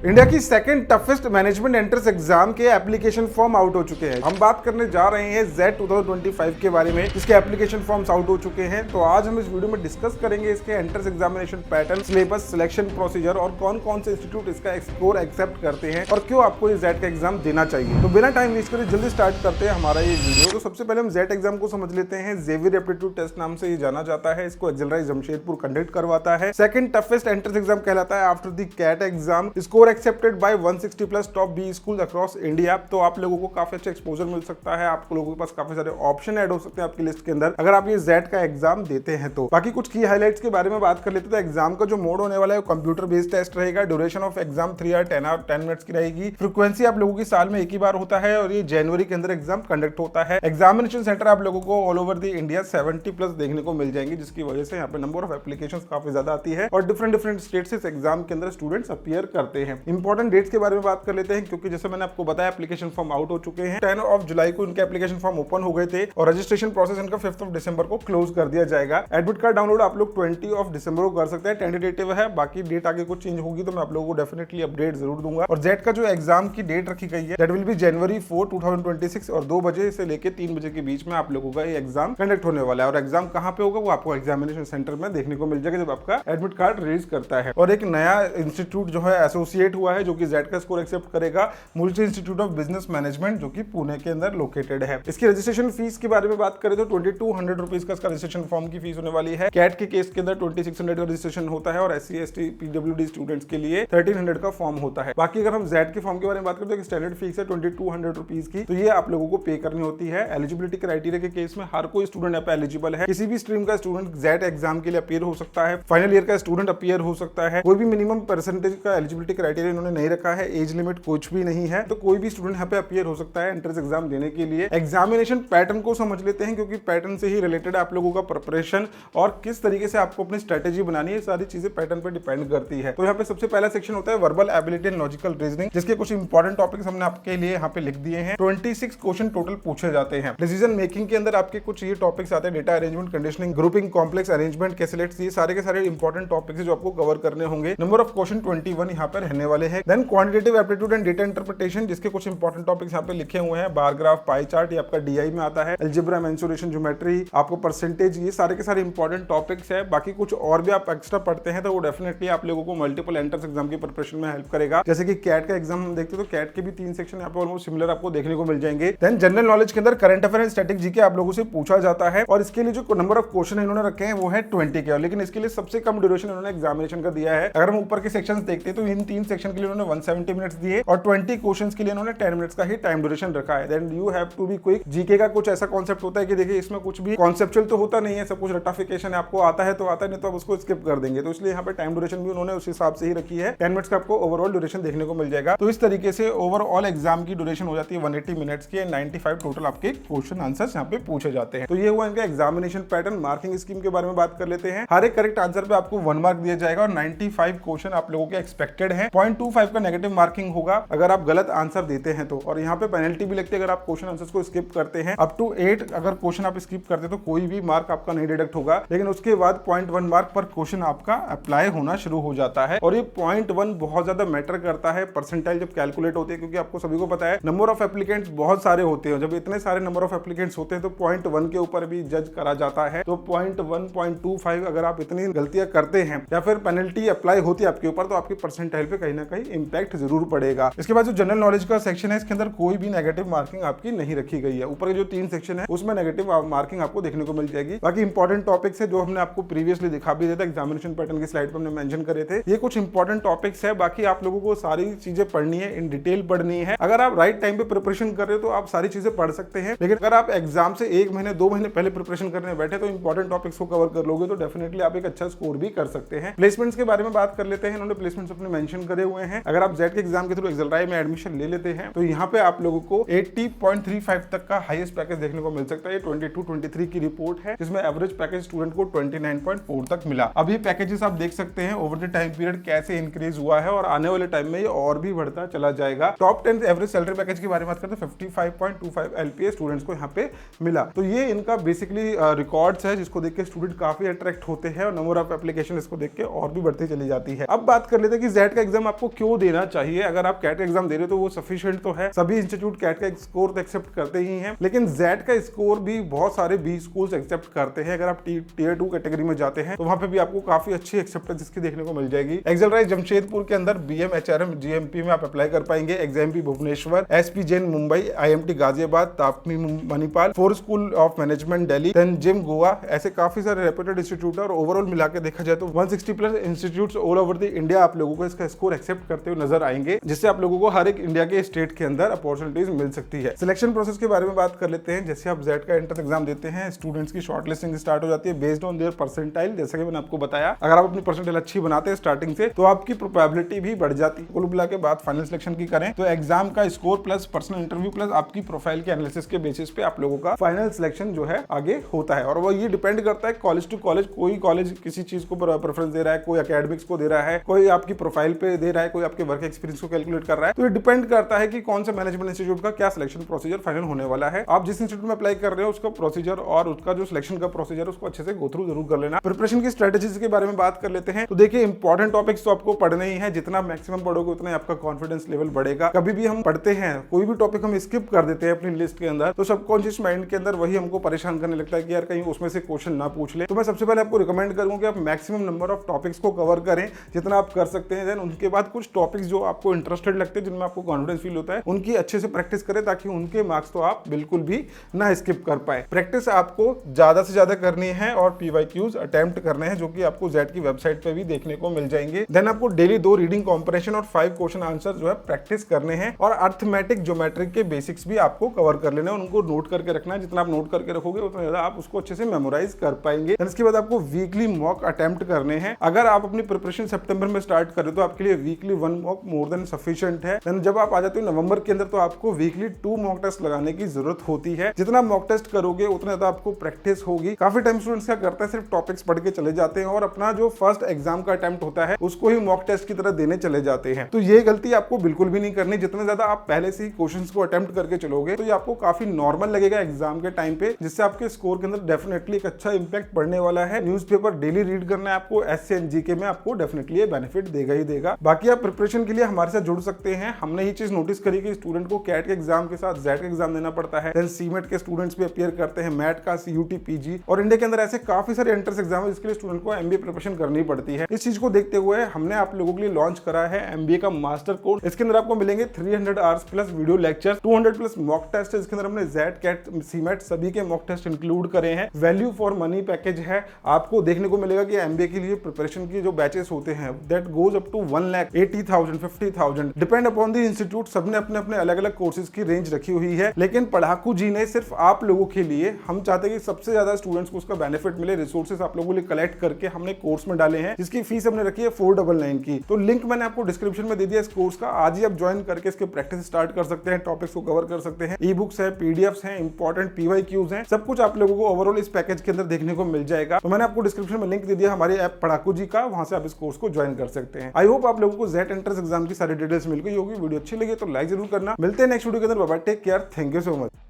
India की second toughest management entrance exam के application form out हो चुके हैं। हम बात करने जा रहे हैं जेड 2025 के बारे में, जिसके एप्लीकेशन फॉर्म्स आउट हो चुके हैं। तो आज हम इस वीडियो में डिस्कस करेंगे इसके entrance examination pattern, syllabus, selection procedure और कौन कौन से इंस्टीट्यूट इसका स्कोर एक्सेप्ट करते हैं और क्यों आपको ये जेड का एग्जाम देना चाहिए। तो बिना टाइम वेस्ट करे जल्दी स्टार्ट करते हैं हमारा ये वीडियो। तो सबसे पहले हम जेड एग्जाम को समझ लेते हैं। जेवियर एप्टीट्यूड टेस्ट नाम से ये जाना जाता है। इसको एक्सेलराइज जमशेदपुर कंडक्ट करवाता है। सेकंड टफेस्ट एंट्रेंस एग्जाम कहलाता है after the CAT exam. Score accepted by 160 plus top B school across India. तो आप लोगों को काफी अच्छा एक्सपोजर मिल सकता है। आप लोगों के पास काफी सारे ऑप्शन ऐड हो सकते हैं आपकी लिस्ट के अंदर अगर आप ये जेड का एग्जाम देते हैं तो। बाकी कुछ की हाइलाइट्स के बारे में बात कर लेते हैं। तो एग्जाम का जो मोड होने वाला है वो कंप्यूटर बेस्ड टेस्ट रहेगा। Duration of exam 3 hour 10 minutes की रहेगी। फ्रीक्वेंसी आप लोगों की साल में एक ही बार होता है और ये जनवरी के अंदर एग्जाम कंडक्ट होता है। एग्जामिनेशन सेंटर आप लोगों को all over the India 70 plus देखने को मिल जाएंगे, जिसकी वजह से यहाँ पे नंबर ऑफ एप्लीकेशंस काफी ज्यादा आती है और डिफरेंट स्टेट से इस एग्जाम के अंदर स्टूडेंट्स अपीयर करते हैं। इंपॉर्टेंट डेट्स के बारे में बात कर लेते हैं, क्योंकि जैसे मैंने आपको बताया एप्लीकेशन फॉर्म आउट हो चुके हैं। 10 ऑफ जुलाई को इनके एप्लीकेशन फॉर्म ओपन हो गए थे और रजिस्ट्रेशन प्रोसेस इनका 5 ऑफ दिसंबर को क्लोज कर दिया जाएगा। एडमिट कार्ड डाउनलोड आप लोग 20 ऑफ दिसंबर को कर सकते हैं। टेंटेटिव है, बाकी डेट आगे कुछ चेंज होगी तो मैं आप लोगों को डेफिनेटली अपडेट जरूर दूंगा। और जेड का जो एग्जाम की डेट रखी गई है दैट विल बी जनवरी 4, 2026 और 2 बजे से लेकर 3 बजे के बीच में आप लोगों का ये एग्जाम कंडक्ट होने वाला है। और एग्जाम कहाँ पे होगा वो आपको एग्जामिनेशन सेंटर में देखने को मिल जाएगा जब आपका एडमिट कार्ड रिलीज करता है। और एक नया इंस्टीट्यूट जो है एसोसिएट हुआ है जो कि जेड का स्कोर एक्सेप्ट करेगा, मुल्टी इंस्टीट्यूट ऑफ बिजनेस मैनेजमेंट, जो कि पुणे के अंदर लोकेटेड है। इसकी रजिस्ट्रेशन फीस के बारे में बात करें तो 2200 रुपीज का इसका रजिस्ट्रेशन फॉर्म की फीस होने वाली है। कैट के केस के अंदर 2600 का रजिस्ट्रेशन होता है और SC ST PWD स्टूडेंट्स के लिए 1300 का फॉर्म होता है। बाकी अगर हम जेड के फॉर्म के बारे में बात करें तो स्टैंडर्ड फीस है 2200 रुपीज की, तो ये आप लोगों को पे करनी होती है। एलिजिबिलिटी क्राइटेरिया के केस में हर कोई स्टूडेंट यहाँ पे एलिजिबल है। किसी भी स्ट्रीम का स्टूडेंट जेड एग्जाम के लिए अपीयर हो सकता है। फाइनल ईयर का स्टूडेंट अपीयर हो सकता है। कोई भी मिनिमम परसेंटेज का एलिजिबिलिटी क्राइटेरिया इन्होंने नहीं रखा है। एज लिमिट कुछ भी नहीं है, तो कोई भी स्टूडेंट यहाँ पे अपीयर हो सकता है एंट्रेंस एग्जाम देने के लिए। एग्जामिनेशन पैटर्न को समझ लेते हैं, क्योंकि पैटर्न से ही रिलेटेड आप लोगों का प्रिपरेशन और किस तरीके से आपको अपनी स्ट्रेटेजी बनानी है, सारी चीजें पैटर्न पर डिपेंड करती है। तो यहाँ पे सबसे पहला सेक्शन होता है verbal ability and logical reasoning, जिसके कुछ इंपॉर्टेंट टॉपिक्स हमने आपके लिए यहाँ पे लिख दिए हैं। 26 क्वेश्चन टोटल पूछे जाते हैं। डिसीजन मेकिंग के अंदर आपके कुछ ये टॉपिक्स आते हैं, data arrangement, conditioning, grouping, complex arrangement, caselets, ये सारे के सारे इंपॉर्टेंट टॉपिक्स जो आपको कवर करने होंगे। नंबर ऑफ क्वेश्चन 21 यहाँ पे रहने वाले हैं। Then quantitative aptitude and data interpretation, जिसके कुछ इंपॉर्टेंट टॉपिक्स यहाँ पे लिखे हुए हैं। बार ग्राफ, पाई चार्ट, ये आपका DI में आता है। अलजेब्रा, मेंसुरेशन, ज्योमेट्री, आपको परसेंटेज, ये सारे के सारे इंपॉर्टेंट टॉपिक्स है। बाकी कुछ और भी आप एक्स्ट्रा पढ़ते हैं तो वो डेफिनेटली आप लोगों को मल्टीपल एंट्रेंस एग्जाम की प्रिपरेशन में हेल्प करेगा। जैसे कि कैट का एग्जाम हम देखते हैं तो कैट के भी 3 सेक्शन यहाँ पे ऑलमोस्ट सिमिलर आपको देखने को मिल जाएंगे। देन जनरल नॉलेज के अंदर current affair and static GK आप लोगों से पूछा जाता है और इसके लिए जो नंबर ऑफ क्वेश्चन इन्होंने रखे हैं वो है 20 के, लेकिन इसके लिए सबसे कम ड्यूरेशन इन्होंने एग्जामिनेशन का दिया है। अगर हम ऊपर के सेक्शंस देखते हैं तो इन 3 सेक्शन के लिए उन्होंने 170 मिनट्स दिए और 20 क्वेश्चंस के लिए इन्होंने 10 मिनट्स का ही टाइम ड्यूरेशन रखा है। Then you have to be quick. GK का कुछ ऐसा कॉन्सेप्ट होता है कि देखिए इसमें कुछ भी कॉन्सेप्चुअल तो होता नहीं है, सब कुछ रटाफिकेशन है, आपको आता है तो आता है, नहीं तो आप उसको स्किप कर देंगे। तो इसलिए यहाँ पे टाइम ड्यूरेशन भी उन्होंने उस हिसाब से ही रखी है। 10 मिनट्स का आपको ओवरऑल ड्यूरेशन देखने को मिल जाएगा। तो इस तरीके से ओवरऑल एग्जाम की ड्यूरेशन हो जाती है 180 मिनट्स की। 95 टोटल आपके क्वेश्चन आंसर्स यहाँ पे पूछे जाते हैं। तो ये हुआ इनका एग्जामिनेशन पैटर्न। मार्किंग स्कीम के बारे में बात कर लेते हैं। हर एक करेक्ट आंसर पे आपको 1 मार्क दिया जाएगा और 95 क्वेश्चन आप लोगों के एक्सपेक्टेड है। 0.25 का नेगेटिव मार्किंग होगा अगर आप गलत आंसर देते हैं तो, और यहाँ पे पेनल्टी भी लगती है अगर आप क्वेश्चन आंसर्स को स्किप करते हैं। अप टू 8 अगर क्वेश्चन आप स्किप करते हैं तो कोई भी मार्क आपका नहीं डिडक्ट होगा, लेकिन उसके बाद 0.1 मार्क पर क्वेश्चन आपका अप्लाई होना शुरू हो जाता है। और ये 0.1 बहुत ज्यादा मैटर करता है परसेंटाइल जब कैलकुलेट होती है, क्योंकि आपको सभी को पता है नंबर ऑफ एप्लीकेंट्स बहुत सारे होते हैं। जब इतने सारे नंबर ऑफ एप्लीकेंट्स होते हैं तो 0.1 के ऊपर भी जज करा जाता है। तो 0.1, 0.25 अगर आप इतनी गलतियां करते हैं या फिर पेनल्टी अप्लाई होती है आपके ऊपर तो आपके परसेंटाइल पे कहीं ना कहीं इंपैक्ट जरूर पड़ेगा। इसके बाद जो जनरल नॉलेज का सेक्शन है इसके अंदर कोई भी नेगेटिव मार्किंग आपकी नहीं रखी गई है। ऊपर के जो 3 सेक्शन है उसमें नेगेटिव मार्किंग आपको देखने को मिल जाएगी। बाकी इंपॉर्टेंट टॉपिक्स है जो हमने आपको प्रीवियसली दिखा भी दिया था, एग्जामिनेशन पैटर्न की स्लाइड पर हमने मेंशन करे थे। ये कुछ इंपॉर्टेंट टॉपिक्स है। बाकी आप लोगों को सारी चीजें पढ़नी है, इन डिटेल पढ़नी है। अगर आप राइट टाइम पे प्रिपरेशन कर रहे हो तो आप सारी चीजें पढ़ सकते हैं, लेकिन अगर आप एग्जाम से 1 महीने 2 महीने पहले प्रिपरेशन करने बैठे तो इंपॉर्टेंट टॉपिक्स को कवर कर लोगे तो डेफिनेटली आप एक अच्छा स्कोर भी कर सकते हैं। प्लेसमेंट्स के बारे में बात कर लेते हैं। इन्होंने प्लेसमेंट्स अपने मेंशन करे हुए हैं। अगर आप जेड के एग्जाम के थ्रू एक्सेलराई में एडमिशन ले लेते हैं तो यहाँ पे आप लोगों को 80.35 तक का हाईएस्ट पैकेज देखने को मिल सकता है। 22-23 की रिपोर्ट है जिसमें एवरेज पैकेज स्टूडेंट को 29.4 तक मिला। अब ये पैकेजेस आप देख सकते हैं ओवर द टाइम पीरियड कैसे इंक्रीज हुआ है और आने वाले टाइम में ये और भी बढ़ता चला जाएगा। टॉप 10 एवरेज सैलरी पैकेज के बारे में बात करते हैं 55.25 LPA स्टूडेंट्स को यहाँ पे मिला। तो ये इनका बेसिकली रिकॉर्ड्स है जिसको देख के स्टूडेंट काफी अट्रैक्ट होते हैं और नंबर ऑफ एप्लीकेशन इसको देख के और भी बढ़ती चली जाती है। अब बात कर लेते हैं कि जेड का एग्जाम आपको क्यों देना चाहिए। अगर आप कैट का एग्जाम दे रहे हो तो वो सफिशिएंट तो है, सभी इंस्टीट्यूट कैट का स्कोर तो एक्सेप्ट करते ही हैं, लेकिन जेट का स्कोर भी बहुत सारे बी स्कूल्स एक्सेप्ट करते हैं। अगर आप टियर 2 कैटेगरी में जाते हैं तो वहां पे भी आपको काफी अच्छी एक्सेप्टेंस इसकी देखने को मिल जाएगी। एक्सेलराइज जमशेदपुर के अंदर BM HRM GMP में आप अप्लाई कर पाएंगे। XMP Bhubaneswar, SP Jain Mumbai, IMT Ghaziabad, TAPMI Manipal, FORE school of management Delhi, GIM Goa, ऐसे काफी सारे रेप्यूटेड इंस्टीट्यूट है। और ओवरऑल मिला के देखा जाए तो 160 plus institute all over the India आप लोगों को इसका स्कोर एक्सेप्ट करते हुए नजर आएंगे, जिससे आप लोगों को हर एक इंडिया के स्टेट के अंदर अपॉर्चुनिटीज मिल सकती है। सिलेक्शन प्रोसेस के बारे में बात कर लेते हैं। जैसे आप जेट का एंट्रेंस एग्जाम देते हैं, स्टूडेंट्स की शॉर्टलिस्टिंग स्टार्ट हो जाती है बेस्ड ऑन देयर परसेंटाइल। जैसा कि मैंने आपको बताया, अगर आप अपनी परसेंटाइल अच्छी बनाते हैं स्टार्टिंग से तो आपकी प्रोबेबिलिटी भी बढ़ जाती है। कुल मिला के बाद फाइनल सिलेक्शन की करें तो एग्जाम का score plus personal interview plus आपकी प्रोफाइल के एनालिसिस के बेसिस पे आप लोगों का फाइनल सिलेक्शन जो है आगे होता है। और वो ये डिपेंड करता है कॉलेज टू कॉलेज, कोई कॉलेज किसी चीज को प्रेफरेंस दे रहा है, कोई एकेडमिक्स को दे रहा है, कोई आपकी प्रोफाइल पे दे रहा है, कोई आपके वर्क एक्सपीरियंस को कैलकुलेट कर रहा है। तो ये डिपेंड करता है कि कौन सा मैनेजमेंट इंस्टीट्यूट का क्या सिलेक्शन प्रोसीजर फाइनल होने वाला है। आप जिस इंस्टीट्यूट में अप्लाई कर रहे हो उसका प्रोसीजर और उसका जो सिलेक्शन का प्रोसीजर उसको अच्छे से गो थ्रू जरूर कर लेना। प्रिपरेशन की स्ट्रेटेजीज के बारे में बात कर लेते हैं। तो देखिए, इंपॉर्टेंट टॉपिक्स तो आपको पढ़ने ही है, जितना मैक्सिमम पढ़ोगे उतना आपका कॉन्फिडेंस लेवल बढ़ेगा। कभी भी हम पढ़ते हैं, कोई भी टॉपिक हम स्किप कर देते हैं अपनी लिस्ट के अंदर, तो सबकॉन्शियस माइंड के अंदर वही हमको परेशान करने लगता है कि यार कहीं उसमें से क्वेश्चन ना पूछ ले। तो मैं सबसे पहले आपको रिकमेंड करूंगा कि आप मैक्सिमम नंबर ऑफ टॉपिक्स को कवर करें जितना आप कर सकते हैं। देन उनके बाद कुछ टॉपिक्स जो आपको इंटरेस्टेड लगते हैं, जिनमें आपको कॉन्फिडेंस फील होता है, उनकी अच्छे से प्रैक्टिस करें ताकि उनके मार्क्स तो आप बिल्कुल भी ना स्किप कर पाए। प्रैक्टिस आपको ज्यादा से ज्यादा करनी है और PYQs अटेम्प्ट करने हैं, जो कि आपको जेट की वेबसाइट पे भी देखने को मिल जाएंगे। देन आपको डेली 2 रीडिंग कॉम्प्रिहेंशन और 5 क्वेश्चन आंसर जो है प्रैक्टिस करने हैं। और अर्थमेटिक ज्योमेट्रिक के बेसिक्स भी आपको कवर कर लेना है, उनको नोट करके रखना है। जितना आप नोट करके रखोगे उतना ज्यादा आप उसको अच्छे से मेमोराइज कर पाएंगे। इसके बाद आपको वीकली मॉक अटेम्प्ट करने हैं। अगर आप अपनी प्रिपरेशन सितंबर में स्टार्ट करें तो आपके लिए weekly 1 mock more than sufficient है। देन जब आप आ जाते हो नवंबर के अंदर तो आपको वीकली 2 मॉक टेस्ट लगाने की जरूरत होती है। जितना मॉक टेस्ट करोगे उतना ज्यादा आपको प्रैक्टिस होगी। काफी टाइम स्टूडेंट्स क्या करते हैं, सिर्फ टॉपिक्स पढ़ के चले जाते हैं और अपना जो फर्स्ट एग्जाम का अटेम्प्ट होता है उसको ही मॉक टेस्ट की तरह देने चले जाते हैं। तो ये गलती आपको बिल्कुल भी नहीं करनी। जितना ज्यादा आप पहले से ही क्वेश्चंस को अटेम्प्ट करके चलोगे तो ये आपको काफी नॉर्मल लगेगा एग्जाम के टाइम पे, जिससे आपके स्कोर के अंदर डेफिनेटली एक अच्छा इंपैक्ट पड़ने वाला है। न्यूज़पेपर डेली रीड करना है आपको, SC and GK में आपको डेफिनेटली ये बेनिफिट देगा ही देगा। बाकी आप प्रिपरेशन के लिए हमारे साथ जुड़ सकते हैं। हमने ये चीज नोटिस करी कि स्टूडेंट को कैट के एग्जाम के साथ जेट का एग्जाम देना पड़ता है। देन सीमेट के स्टूडेंट्स भी अपीयर करते हैं, मैट का, CUT PG, और इंडिया के अंदर ऐसे काफी सारे एंट्रेंस एग्जाम है जिसके लिए स्टूडेंट को MBA प्रिपरेशन करनी पड़ती है। इस चीज को देखते हुए हमने आप लोगों के लिए लॉन्च करा है MBA का मास्टर कोर्स। इसके अंदर आपको मिलेंगे 300 hours plus video lecture, 200 plus mock test है। इसके अंदर हमने जेट, कैट, सीमेट सभी के मॉक टेस्ट इंक्लूड करे हैं। वैल्यू फॉर मनी पैकेज है। आपको देखने को मिलेगा कि MBA के लिए प्रिपरेशन की जो बैचेस होते हैं that goes up to 1,80,000 50,000 depend upon the institute. सबने अपने अपने अलग अलग कोर्सेज की रेंज रखी हुई है, लेकिन पढ़ाकू जी ने सिर्फ आप लोगों के लिए, हम चाहते हैं कि सबसे ज्यादा स्टूडेंट्स को उसका बेनिफिट मिले, रिसोर्सेज आप लोगों के लिए कलेक्ट करके हमने कोर्स में डाले हैं, जिसकी फीस हमने रखी है 499 की। तो लिंक मैंने आपको डिस्क्रिप्शन में दे दिया इस कोर्स का। आज ही आप ज्वाइन करके इसके प्रैक्टिस स्टार्ट कर सकते हैं, टॉपिक्स को कवर कर सकते हैं। ई बुक्स है, PDFs हैं, इंपॉर्टेंट PYQs हैं, सब कुछ आप लोगों को ओवरऑल इस पैकेज के अंदर देखने को मिल जाएगा। तो मैंने आपको डिस्क्रिप्शन में लिंक दे दिया हमारे ऐप पढ़ाकू जी का, वहां से आप इस कोर्स को ज्वाइन कर सकते हैं। आई होप आप लोगों को जेट एंट्रेंस एग्जाम की सारी डिटेल्स मिल गई होगी। वीडियो अच्छी लगी तो लाइक जरूर करना। मिलते हैं नेक्स्ट वीडियो के अंदर। Bye bye, take care, thank you so much.